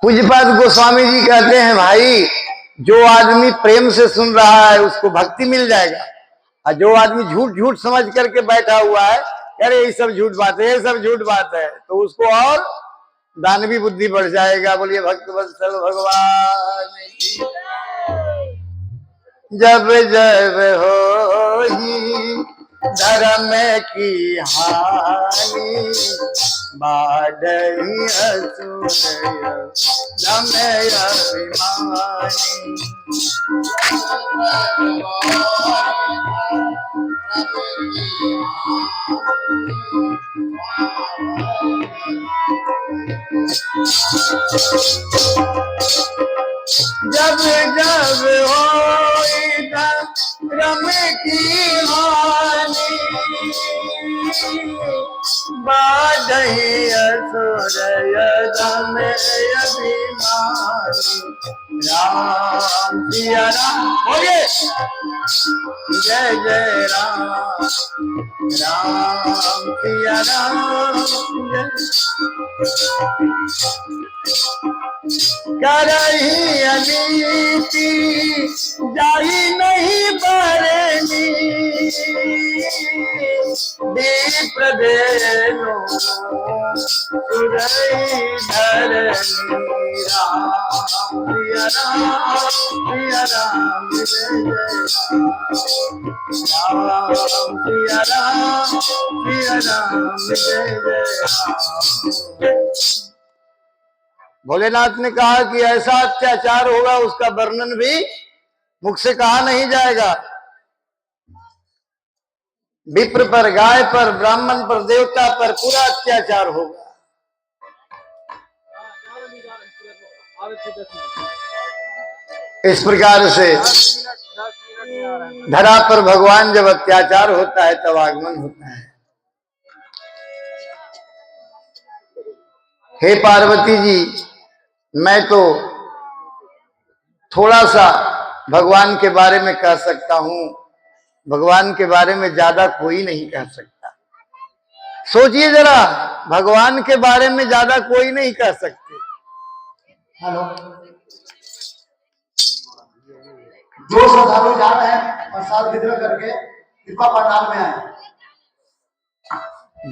पूज्यपाद गोस्वामी जी कहते हैं, भाई जो आदमी प्रेम से सुन रहा है उसको भक्ति मिल जाएगा, और जो आदमी झूठ झूठ समझ करके बैठा हुआ है, अरे ये सब झूठ बात है, ये सब झूठ बात है, तो उसको और दानवी बुद्धि बढ़ जाएगा। बोलिए भक्त वत्सल भगवान की। जब जब हो धर्म की हानि, बाढ़ी असुर दमय अभिमानी। जब जब होई धर्म की हानि, बाढ़ी असुर दमय अभिमानी। राम सिया राम बोलिए, जय जय राम, राम सिया राम जय। करही अनीति जाही नहीं बरनी, दीप देनो सुरई धरनी। राम प्रिय राम प्रिय राम जय जय राम, राम प्रिय राम जय जय राम। भोलेनाथ ने कहा कि ऐसा अत्याचार होगा उसका वर्णन भी मुख से कहा नहीं जाएगा। विप्र पर, गाय पर, ब्राह्मण पर, देवता पर पूरा अत्याचार होगा। इस प्रकार से धरा पर भगवान जब अत्याचार होता है तब आगमन होता है। हे पार्वती जी, मैं तो थोड़ा सा भगवान के बारे में कह सकता हूं, भगवान के बारे में ज्यादा कोई नहीं कह सकता। सोचिए जरा, भगवान के बारे में ज्यादा कोई नहीं कह सकते। हेलो, जो श्रद्धालु जा रहे हैं प्रसाद वितरण करके कृपा पंडाल में आए।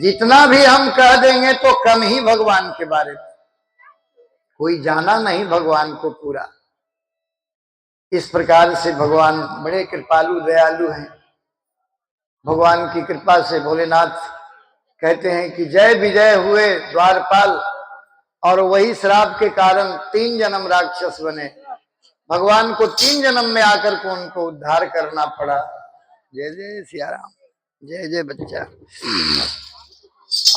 जितना भी हम कह देंगे तो कम ही भगवान के बारे में, कोई जाना नहीं भगवान को पूरा। इस प्रकार से भगवान बड़े कृपालु दयालु हैं। भगवान की कृपा से भोलेनाथ कहते हैं कि जय विजय हुए द्वारपाल, और वही श्राप के कारण 3 जन्म राक्षस बने। भगवान को 3 जन्म में आकर को उनको उद्धार करना पड़ा। जय जय सियाराम, जय जय बच्चा।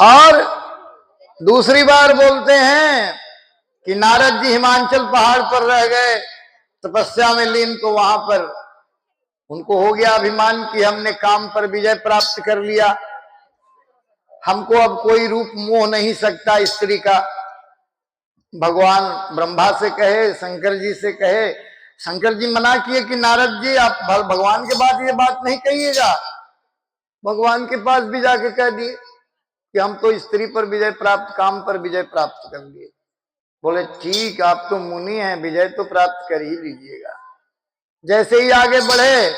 और दूसरी बार बोलते हैं कि नारद जी हिमाचल पहाड़ पर रह गए, तपस्या में लीन, तो वहां पर उनको हो गया अभिमान कि हमने काम पर विजय प्राप्त कर लिया, हमको अब कोई रूप मोह नहीं सकता स्त्री का। भगवान ब्रह्मा से कहे, शंकर जी से कहे, शंकर जी मना किए कि नारद जी आप भगवान के बाद ये बात नहीं कहिएगा। भगवान के पास भी जाके कह दिए कि हम तो स्त्री पर विजय प्राप्त, काम पर विजय प्राप्त कर लिए। बोले ठीक, आप तो मुनि हैं, विजय तो प्राप्त कर ही लीजिएगा। जैसे ही आगे बढ़े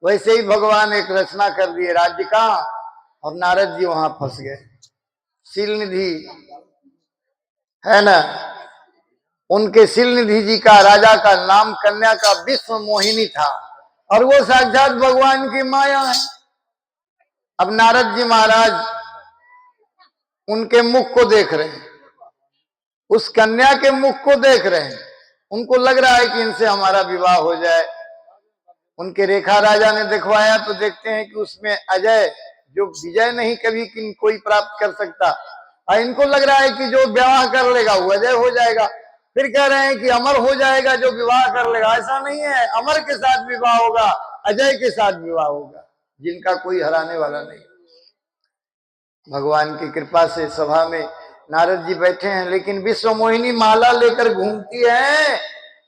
वैसे ही भगवान एक रचना कर दिए राज्य का, और नारद जी वहां फंस गए। शील निधि है ना, उनके शील निधि जी का, राजा का नाम कन्या का विश्व मोहिनी था, और वो साक्षात भगवान की माया है। अब नारद जी महाराज उनके मुख को देख रहे हैं, उस कन्या के मुख को देख रहे हैं। उनको लग रहा है कि इनसे हमारा विवाह हो जाए। उनके रेखा राजा ने दिखवाया तो देखते हैं कि उसमें अजय, जो विजय नहीं कभी कोई प्राप्त कर सकता, और इनको लग रहा है कि जो विवाह कर लेगा वो अजय हो जाएगा। फिर कह रहे हैं कि अमर हो जाएगा जो विवाह कर लेगा। ऐसा नहीं है, अमर के साथ विवाह होगा, अजय के साथ विवाह होगा, जिनका कोई हराने वाला नहीं। भगवान की कृपा से सभा में नारद जी बैठे हैं, लेकिन विश्व मोहिनी माला लेकर घूमती है,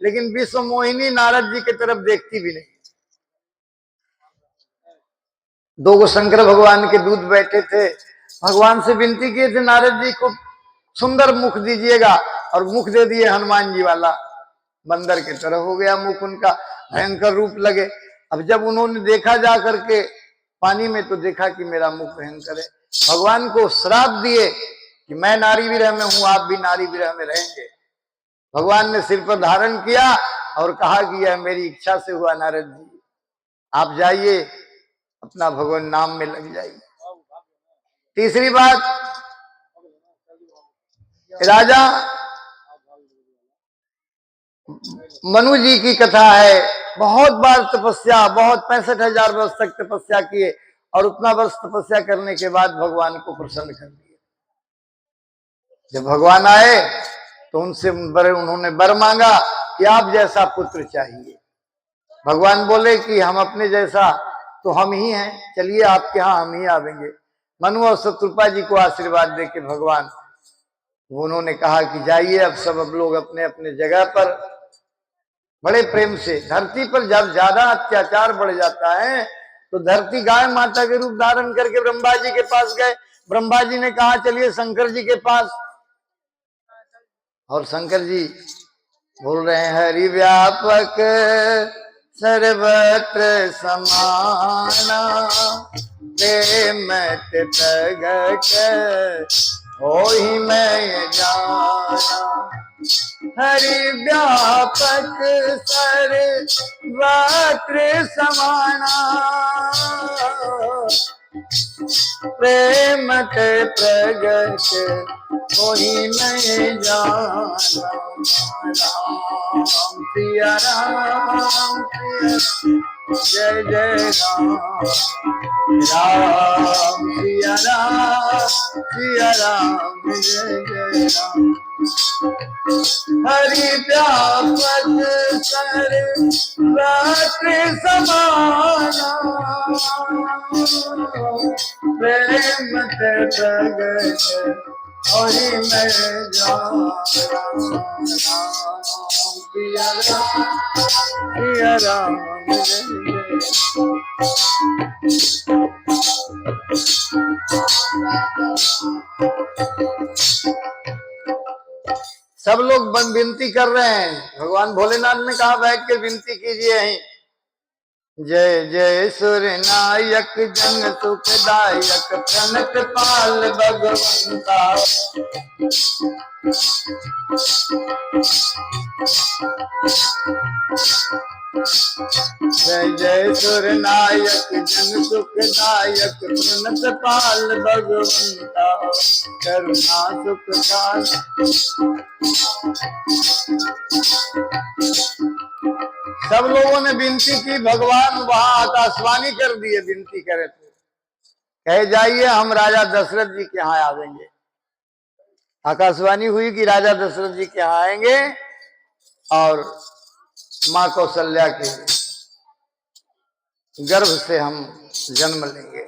लेकिन विश्व मोहिनी नारद जी की तरफ देखती भी नहीं। 2 शंकर भगवान के दूत बैठे थे, भगवान से विनती किए थे नारद जी को सुंदर मुख दीजिएगा। और मुख दे दिए हनुमान जी वाला, बंदर की तरह हो गया मुख उनका, भयंकर रूप लगे। अब जब उन्होंने देखा जा करके पानी में, तो देखा कि मेरा मुख भयंकर है। भगवान को श्राप दिए कि मैं नारी विरह में हूं, आप भी नारी विरह में रहेंगे। भगवान ने सिर पर धारण किया और कहा कि यह मेरी इच्छा से हुआ नारद जी, आप जाइए अपना भगवान नाम में लग जाइए। तीसरी बात, राजा मनु जी की कथा है, बहुत बार तपस्या, बहुत 65,000 वर्ष तक तपस्या किए, और उतना वर्ष तपस्या करने के बाद भगवान को प्रसन्न कर दिया। जब भगवान आए तो उनसे उन्होंने वर मांगा कि आप जैसा पुत्र चाहिए। भगवान बोले कि हम अपने जैसा तो हम ही हैं, चलिए आपके यहाँ हम ही आवेंगे। मनु और शत्रुपा जी को आशीर्वाद देके भगवान, उन्होंने कहा कि जाइए अब सब लोग अपने अपने जगह पर। बड़े प्रेम से, धरती पर जब ज्यादा अत्याचार बढ़ जाता है तो धरती गाय माता के रूप धारण करके ब्रह्मा जी के पास गए। ब्रह्मा जी ने कहा चलिए शंकर जी के पास, और शंकर जी बोल रहे हैं हरि व्यापक सर्वत्र समाना, प्रेम प्रगट होहि मैं जाना। हरि व्यापक सर्वत्र समाना, प्रेम के प्रगट होहि मैं जाना। राम सिया राम, जय जय राम, राम सिया राम, सिया राम जय जय राम। हरि व्यापक सर्वत्र समाना, प्रेम के प्रगट होहि मैं जाना। सिया राम जय सब लोग विनती कर रहे हैं। भगवान भोलेनाथ ने कहा बैठ के विनती कीजिए यहीं। जय जय सुर नायक जन सुखदायक, प्रणत पाल भगवंता। जय जय सुर नायक जन सुखदायक, प्रणत पाल भगवंता। करुणा सुखदाय, सब लोगों ने विनती की। भगवान वहां आकाशवाणी कर दिए, विनती करे थे, कहे जाइए हम राजा दशरथ जी के यहाँ आवेंगे। आकाशवाणी हुई कि राजा दशरथ जी के यहाँ आएंगे और माँ कौशल्या के गर्भ से हम जन्म लेंगे।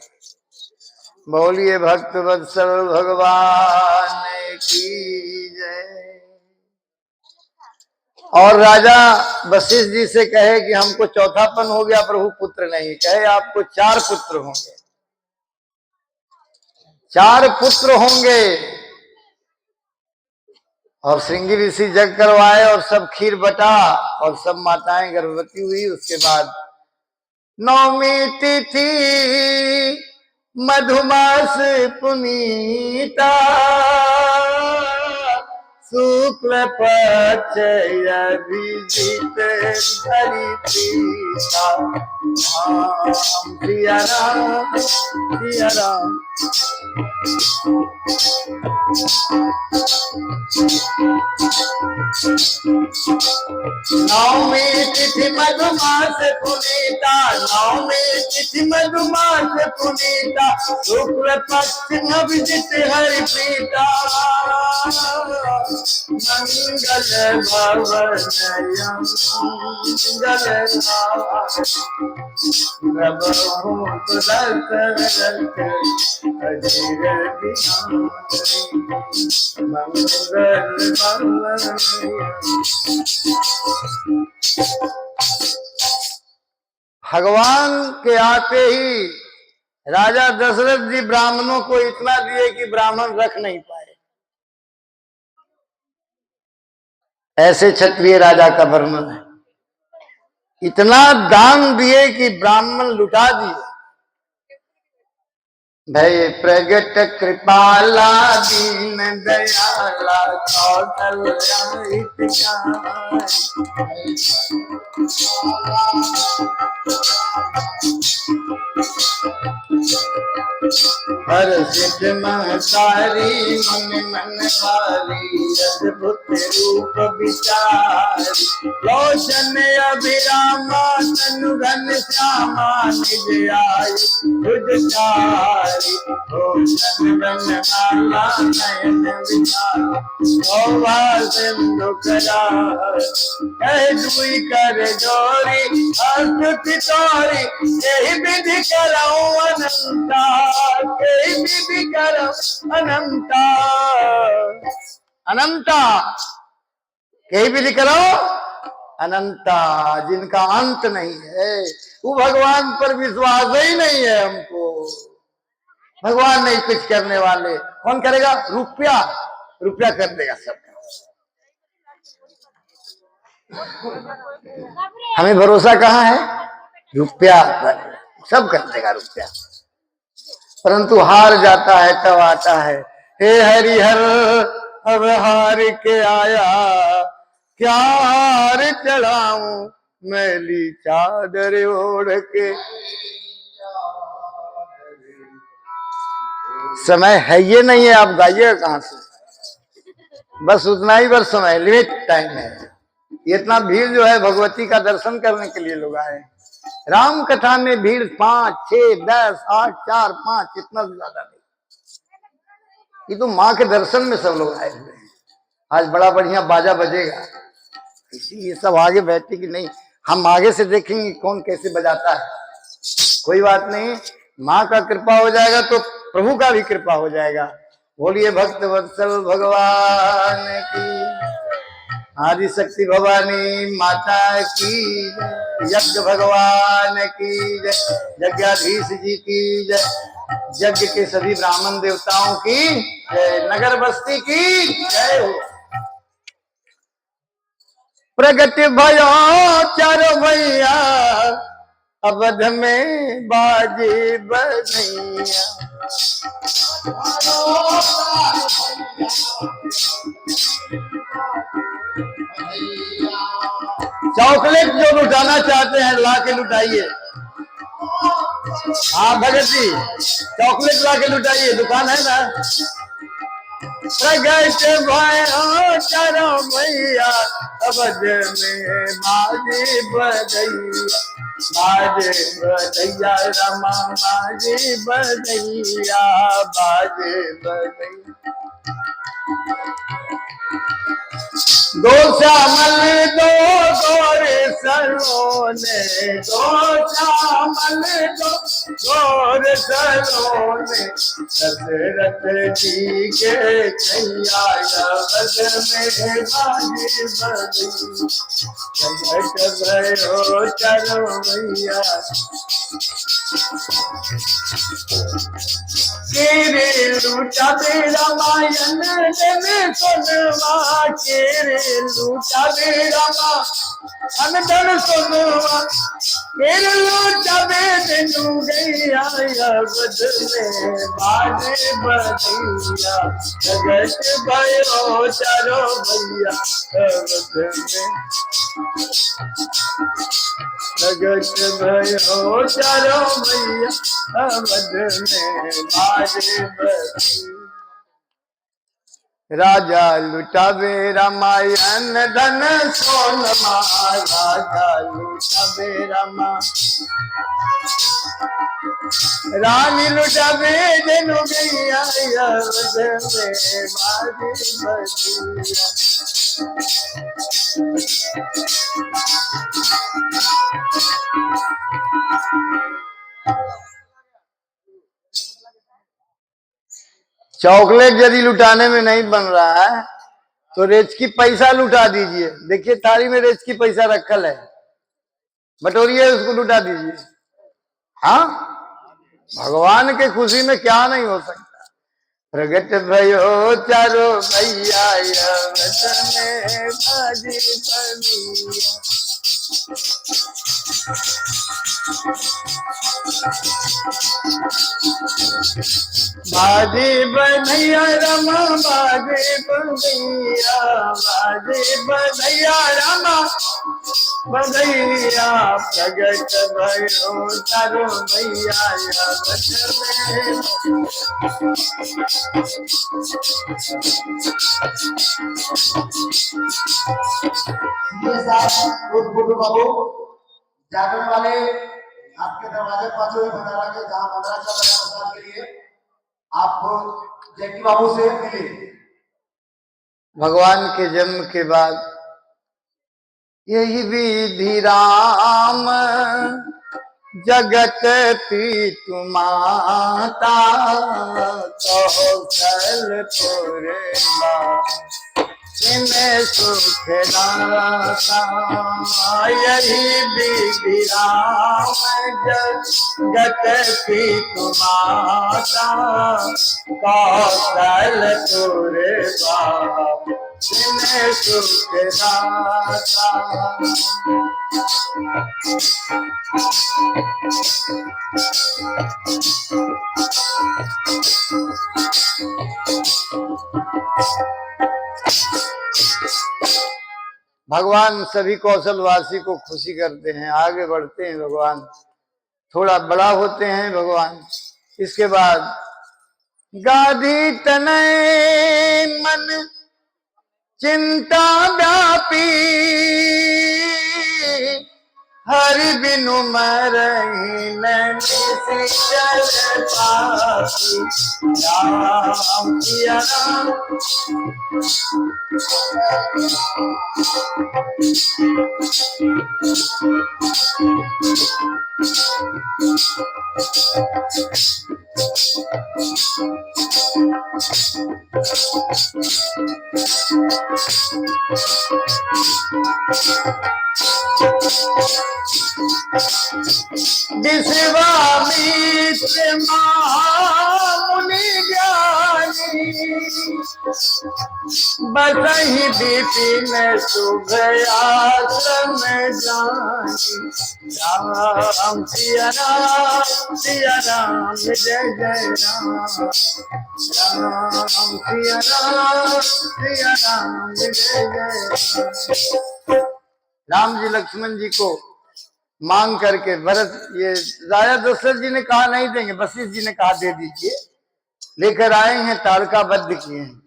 बोलिए भक्त वत्सल भगवान की जय। और राजा वशिष्ठ जी से कहे कि हमको चौथापन हो गया प्रभु, पुत्र नहीं। कहे आपको 4 पुत्र होंगे, 4 पुत्र होंगे। और श्रृंगी ऋषि जग करवाए और सब खीर बटा और सब माताएं गर्भवती हुई। उसके बाद 9वीं तिथि मधुमास पुनीता, शुक्ल पक्ष अभिजित धरि प्रीता। राम सिया राम, सिया राम। नौवीं तिथि मधुमास पुनीता, नौवीं तिथि मधुमास पुनीता, शुक्ल पक्ष अभिजित हरि प्रीता। मंगल भवन मंगल भगवान के आते ही राजा दशरथ जी ब्राह्मणों को इतना दिए कि ब्राह्मण रख नहीं पाए। ऐसे क्षत्रिय राजा का वर्णन है। इतना दान दिए कि ब्राह्मण लुटा दिए। भय प्रगट कृपाला दीन दयाला कौशल्या हर्षित महतारी मन मन हारी अद्भुत रूप विचारी लोचन अभिरामा तनु घन श्यामा निज आयु बुझचारी लोचन बन माला नयन विचार शोभा सिंधु करार कह दुई कर जोरी स्तुति तोरी यही विधि कराऊं अनंता यही विधि कराऊं अनंता अनंता यही विधि करो अनंता जिनका अंत नहीं है। वो भगवान पर विश्वास ही नहीं है हमको। भगवान नहीं कुछ करने वाले, कौन करेगा? रुपया रुपया कर देगा सब। हमें भरोसा कहाँ है? रुपया पर सब कर देगा रुपया। परंतु हार जाता है तब आता है, हे हरिहर अब हार के आया, क्या हार चढ़ाऊं मैली चादर ओढ़ के। समय है ये नहीं है, आप गाइएगा कहां से? बस उतना ही बस समय, लिमिट टाइम है। इतना भीड़ जो है भगवती का दर्शन करने के लिए लोग आए। राम कथा में भीड़ 5, 6, 10, 8, 4, 5 इतना ज्यादा नहीं। ये तो माँ के दर्शन में सब लोग आए हुए हैं। आज बड़ा बढ़िया बाजा बजेगा, इसीलिए सब आगे बैठे कि नहीं हम आगे से देखेंगे कौन कैसे बजाता है। कोई बात नहीं, माँ का कृपा हो जाएगा तो प्रभु का भी कृपा हो जाएगा। बोलिए भक्त वत्सल भगवान की, आदि शक्ति भवानी माता की, यज्ञ भगवान की जय, यज्ञाधीश जी की जय, यज्ञ के सभी ब्राह्मण देवताओं की जय, नगर बस्ती की जय हो। प्रगट भयो चारो भैया अवध में बाजे बधैया। चॉकलेट जो लुटाना चाहते हैं ला के लुटाइए। हाँ भगत जी, चॉकलेट ला के लुटाइए, दुकान है ना। प्रगट भयो चारो भैया अवध में बाजे बधैया, बाजे बधैया रमा बाजे बधैया, बाजे बधैया। दो श्यामल दो गोरे सलोने, दो श्यामल दो गोरे सलोने, दशरथ जी के कैया अवध में बाजे बधैया। प्रगट भयो चारो भैया केरे लूटा बेरा मायन देने सोनवा, केरे लूटा बेरा मायन देने सोनवा, केरे लूटा बेनु गैया अवध में बाजे बधैया। प्रगट भयो चारो भैया अवध में, प्रगट भयो चारो भैया अवध में बाजे बधैया। राजा लुटावे रामायण धन सोनमा, राजा लुटावे रामा, रानी लुटावे देनु गैया अवध में बाजे बधैया। चॉकलेट यदि लुटाने में नहीं बन रहा है तो रेचकी पैसा लुटा दीजिए। देखिए थाली में रेचकी पैसा रखल है, बटोरिए उसको लुटा दीजिए। हाँ, भगवान के खुशी में क्या नहीं हो सकता। प्रगट भयो चारो भैया अवध में बाजी बनैया। बाजी बनैया रमा बाजी बनैया, बाजी बनैया रमा बनैया, प्रगट भयो तारो मैया अवध में। गुड्डू बाबू जागरण वाले आपके दरवाजे पहुंचे हुए भंडारा के, जहां भंडारा चल रहा है प्रसाद के लिए, आप जैकी बाबू से मिले। भगवान के जन्म के बाद यही विधि राम जगत पीतु माता, कौशलपुर सुख दाता। यही विधि राम जगत पीतु माता, कौशलपुर सुख दाता। भगवान सभी कौशलवासी को खुशी करते हैं, आगे बढ़ते हैं भगवान, थोड़ा बड़ा होते हैं भगवान। इसके बाद गाधी तनय मन चिंता व्यापी, हरि बिनु मरहि नैमिष चल पापी। राम सिया राम विश्वामित्र महामुनि ज्ञानी, बसहि विपिन शुभ आश्रम जानी। राम सिया राम जय जय राम, राम सिया राम जय जय राम। राम जी लक्ष्मण जी को मांग करके भरत, ये राजा दशरथ जी ने कहा नहीं देंगे, वशिष्ठ जी ने कहा दे दीजिए, लेकर आए हैं, तारकाबद्ध किए हैं।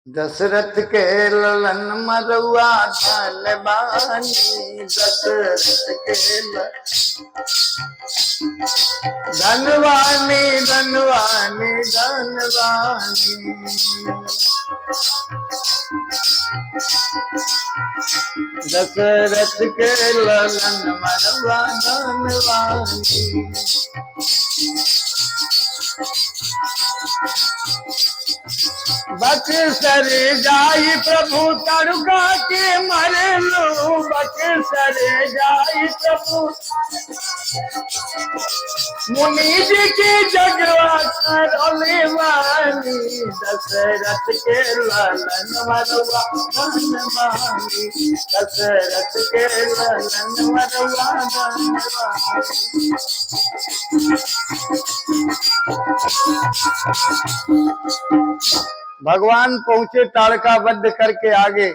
दशरथ के ललन मरुआ धनवानी, दशरथ के धनवानी धनवानी धनवानी। दशरथ के ललन मरुआ धनवानी। बक्सर जाई प्रभु तारुका के मर लो, बक्सर जाई प्रभु मुनि जी की जगवा करौले वाली। दशरथ के ललन मरुआ धनवानी, दशरथ के ललन मरुआ धनवानी। भगवान पहुंचे तारकाबद्ध करके आगे,